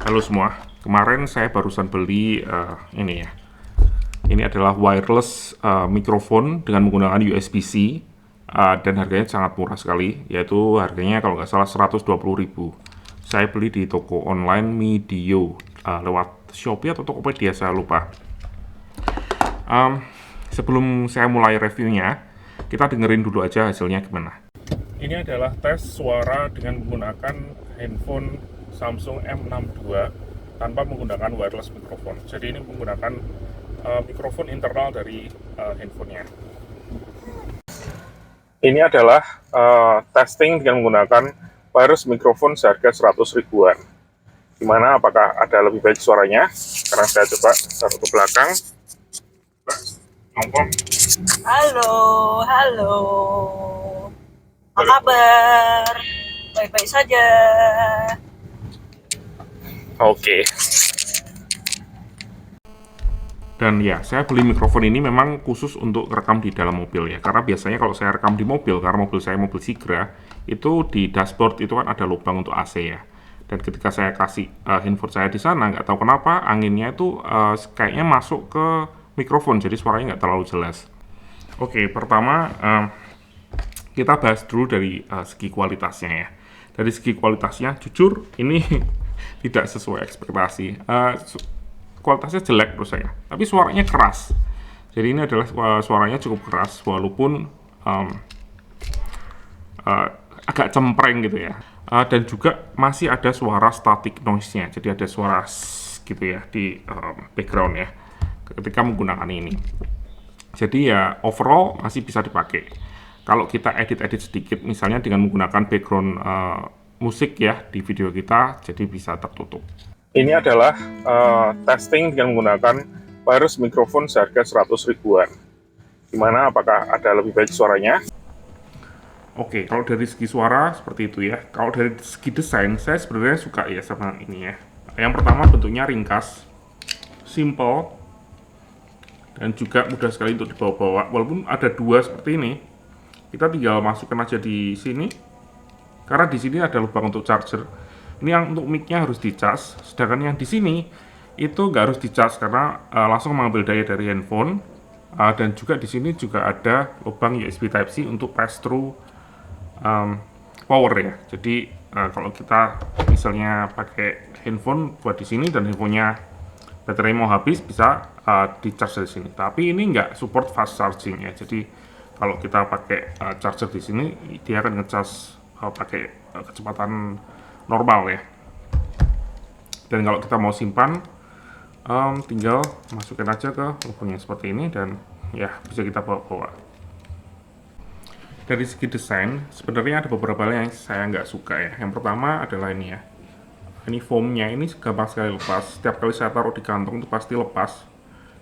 Halo semua, kemarin saya barusan beli ini ya. Ini adalah wireless mikrofon dengan menggunakan USB-C dan harganya sangat murah sekali, yaitu harganya kalau nggak salah 120.000. Saya beli di toko online Midio lewat Shopee atau Tokopedia, saya lupa. Um, Sebelum saya mulai reviewnya, kita dengerin dulu aja hasilnya gimana. Ini adalah tes suara dengan menggunakan handphone Samsung M62 tanpa menggunakan wireless mikrofon. Jadi ini menggunakan mikrofon internal dari handphonenya. Ini adalah testing dengan menggunakan wireless mikrofon seharga 100 ribuan. Gimana, apakah ada lebih baik suaranya? Karena saya coba taruh ke belakang. Ngomong. Halo, halo. Apa kabar? Baik-baik saja. Oke. Dan ya, saya beli mikrofon ini memang khusus untuk rekam di dalam mobil ya. Karena biasanya kalau saya rekam di mobil, karena mobil saya mobil Sigra, itu di dashboard itu kan ada lubang untuk AC ya. Dan ketika saya kasih handphone saya di sana, nggak tahu kenapa anginnya itu kayaknya masuk ke mikrofon, jadi suaranya nggak terlalu jelas. Oke, pertama kita bahas dulu dari segi kualitasnya ya. Dari segi kualitasnya, jujur ini tidak sesuai ekspektasi. Kualitasnya jelek menurut saya, tapi suaranya keras. Jadi ini adalah suaranya cukup keras, walaupun um, uh, agak cempreng gitu ya. Dan juga masih ada suara static noise-nya, jadi ada suara gitu ya di background ya, ketika menggunakan ini. Jadi ya overall masih bisa dipakai. Kalau kita edit-edit sedikit, misalnya dengan menggunakan background musik ya di video kita, jadi bisa tertutup. Ini adalah testing dengan menggunakan wireless mikrofon seharga 100 ribuan. Gimana, apakah ada lebih baik suaranya? Oke, kalau dari segi suara seperti itu ya. Kalau dari segi desain, saya sebenarnya suka ya sama ini ya. Yang pertama bentuknya ringkas, simple, dan juga mudah sekali untuk dibawa-bawa. Walaupun ada dua seperti ini, kita tinggal masukkan aja di sini. Karena di sini ada lubang untuk charger. Ini yang untuk mic-nya harus dicas, sedangkan yang di sini itu nggak harus dicas karena langsung mengambil daya dari handphone. Dan juga di sini juga ada lubang USB Type-C untuk pass through power ya. Jadi kalau kita misalnya pakai handphone buat di sini dan handphonenya baterai mau habis, bisa di charge dari sini. Tapi ini nggak support fast charging ya. Jadi kalau kita pakai charger di sini, dia akan ngecas pakai kecepatan normal ya. Dan kalau kita mau simpan, tinggal masukin aja ke lubangnya seperti ini dan ya bisa kita bawa-bawa. Dari segi desain, sebenarnya ada beberapa hal yang saya nggak suka ya. Yang pertama adalah ini ya. Ini foamnya ini gampang sekali lepas. Setiap kali saya taruh di kantong itu pasti lepas.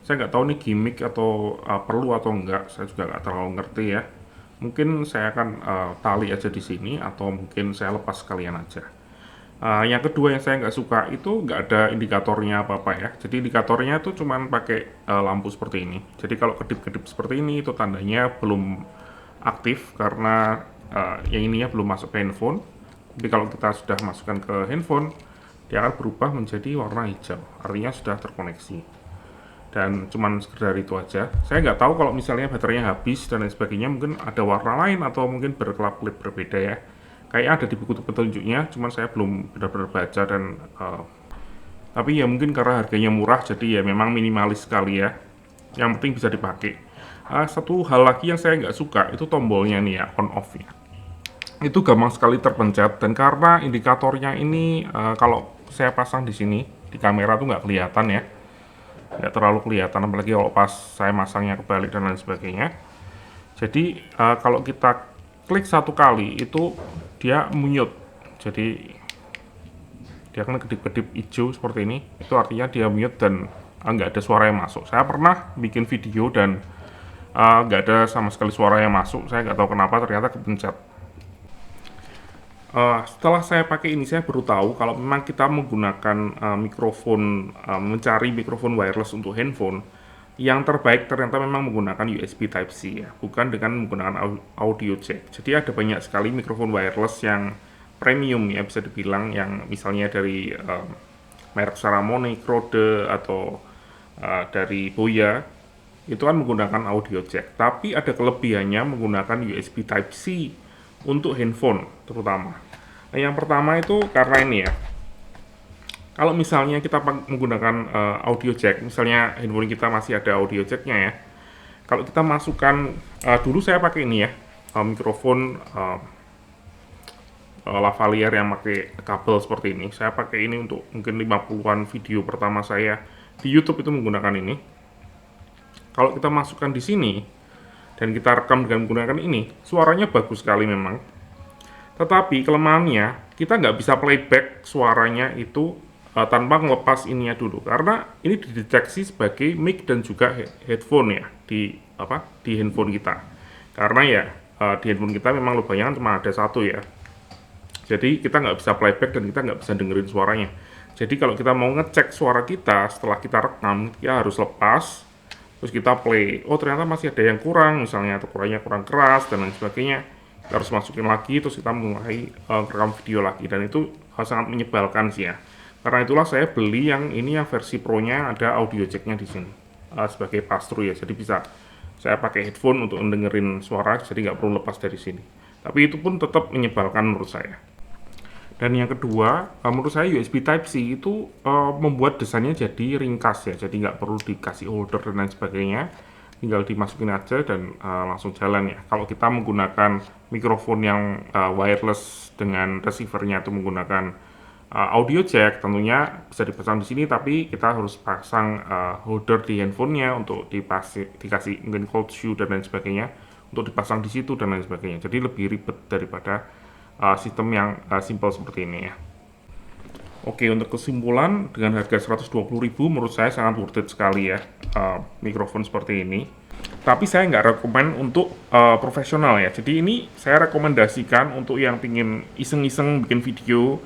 Saya nggak tahu ini gimmick atau perlu atau enggak. Saya juga nggak terlalu ngerti ya. Mungkin saya akan tali aja di sini atau mungkin saya lepas sekalian aja. Yang kedua yang saya nggak suka itu nggak ada indikatornya apa-apa ya. Jadi indikatornya itu cuman pakai lampu seperti ini. Jadi kalau kedip-kedip seperti ini itu tandanya belum aktif karena yang ininya belum masuk ke handphone. Jadi kalau kita sudah masukkan ke handphone, dia akan berubah menjadi warna hijau. Artinya sudah terkoneksi. Dan cuman sekedar itu aja. Saya nggak tahu kalau misalnya baterainya habis dan lain sebagainya, mungkin ada warna lain atau mungkin berkelap-kelip berbeda ya. Kayaknya ada di buku petunjuknya, cuman saya belum benar-benar baca dan tapi ya mungkin karena harganya murah jadi ya memang minimalis sekali ya. Yang penting bisa dipakai. Satu hal lagi yang saya nggak suka itu tombolnya nih ya, on off ya. Itu gampang sekali terpencet dan karena indikatornya ini kalau saya pasang di sini di kamera tuh nggak kelihatan ya, nggak terlalu kelihatan apalagi kalau pas saya masangnya kebalik dan lain sebagainya. Jadi kalau kita klik satu kali itu dia mute, jadi dia akan kedip-kedip hijau seperti ini, itu artinya dia mute dan nggak ada suara yang masuk. Saya pernah bikin video dan nggak ada sama sekali suara yang masuk. Saya nggak tahu kenapa, ternyata kepencet. Setelah saya pakai ini, saya baru tahu kalau memang kita menggunakan mikrofon, mencari mikrofon wireless untuk handphone, yang terbaik ternyata memang menggunakan USB Type-C ya, bukan dengan menggunakan audio jack. Jadi ada banyak sekali mikrofon wireless yang premium ya bisa dibilang, yang misalnya dari merek Saramonic, Rode, atau dari Boya, itu kan menggunakan audio jack. Tapi ada kelebihannya menggunakan USB Type-C untuk handphone terutama. Nah, yang pertama itu karena ini ya, kalau misalnya kita menggunakan audio jack, misalnya handphone kita masih ada audio jacknya ya, kalau kita masukkan, dulu saya pakai ini ya, mikrofon lavalier yang pakai kabel seperti ini. Saya pakai ini untuk mungkin 50-an video pertama saya di YouTube itu menggunakan ini. Kalau kita masukkan di sini dan kita rekam dengan menggunakan ini, suaranya bagus sekali memang. Tetapi kelemahannya, kita nggak bisa playback suaranya itu tanpa melepas ininya dulu, karena ini dideteksi sebagai mic dan juga headphone ya di handphone kita. Karena ya di handphone kita memang lubangnya kan cuma ada satu ya. Jadi kita nggak bisa playback dan kita nggak bisa dengerin suaranya. Jadi kalau kita mau ngecek suara kita setelah kita rekam, ya harus lepas, terus kita play. Oh ternyata masih ada yang kurang, misalnya atau kurang keras dan lain sebagainya. Kita harus masukin lagi, terus kita mulai rekam video lagi, dan itu sangat menyebalkan sih ya. Karena itulah saya beli yang ini, yang versi Pro-nya ada audio jack-nya di sini sebagai pass-through ya. Jadi bisa saya pakai headphone untuk mendengerin suara, jadi nggak perlu lepas dari sini. Tapi itu pun tetap menyebalkan menurut saya. Dan yang kedua, menurut saya USB Type-C itu membuat desainnya jadi ringkas ya, jadi nggak perlu dikasih holder dan lain sebagainya, tinggal dimasukin aja dan langsung jalan ya. Kalau kita menggunakan mikrofon yang wireless dengan receivernya itu menggunakan audio jack, tentunya bisa dipasang di sini, tapi kita harus pasang holder di handphonenya untuk dikasih mungkin cold shoe dan lain sebagainya, untuk dipasang di situ dan lain sebagainya. Jadi lebih ribet daripada sistem yang simple seperti ini ya. Oke, untuk kesimpulan, dengan harga 120.000 menurut saya sangat worth it sekali ya mikrofon seperti ini. Tapi saya nggak rekomen untuk profesional ya. Jadi ini saya rekomendasikan untuk yang pingin iseng-iseng bikin video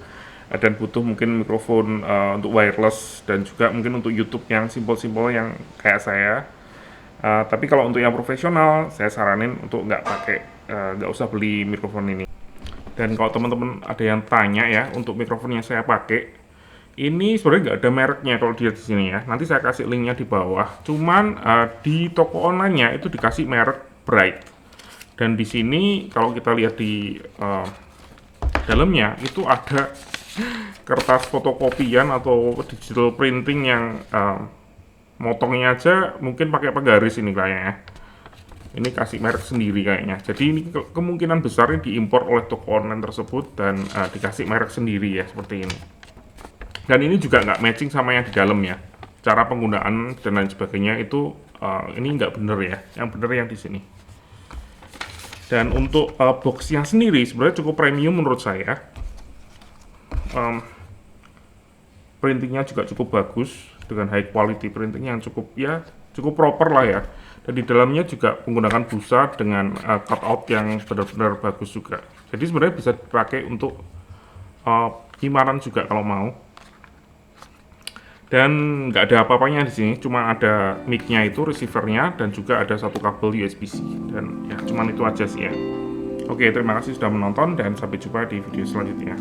dan butuh mungkin mikrofon untuk wireless, dan juga mungkin untuk YouTube yang simple-simple yang kayak saya. Tapi kalau untuk yang profesional, saya saranin untuk nggak usah beli mikrofon ini. Dan kalau teman-teman ada yang tanya ya, untuk mikrofon yang saya pakai, ini sebenarnya nggak ada mereknya kalau dilihat di sini ya. Nanti saya kasih linknya di bawah. Cuman di toko online-nya itu dikasih merek Bright. Dan di sini kalau kita lihat di dalamnya itu ada kertas fotokopian atau digital printing yang motongnya aja mungkin pakai penggaris ini kayaknya. Ini kasih merek sendiri kayaknya. Jadi ini kemungkinan besarnya diimpor oleh toko online tersebut dan dikasih merek sendiri ya, seperti ini. Dan ini juga nggak matching sama yang di dalam ya. Cara penggunaan dan lain sebagainya itu ini nggak bener ya. Yang bener yang di sini. Dan untuk boxnya sendiri sebenarnya cukup premium menurut saya. Printingnya juga cukup bagus dengan high quality printing yang cukup proper lah ya. Dan di dalamnya juga menggunakan busa dengan cutout yang benar-benar bagus juga. Jadi sebenarnya bisa dipakai untuk penyimpanan juga kalau mau. Dan nggak ada apa-apanya di sini, cuma ada mic-nya itu, receiver-nya, dan juga ada satu kabel USB-C. Dan ya cuman itu aja sih ya. Oke, terima kasih sudah menonton dan sampai jumpa di video selanjutnya.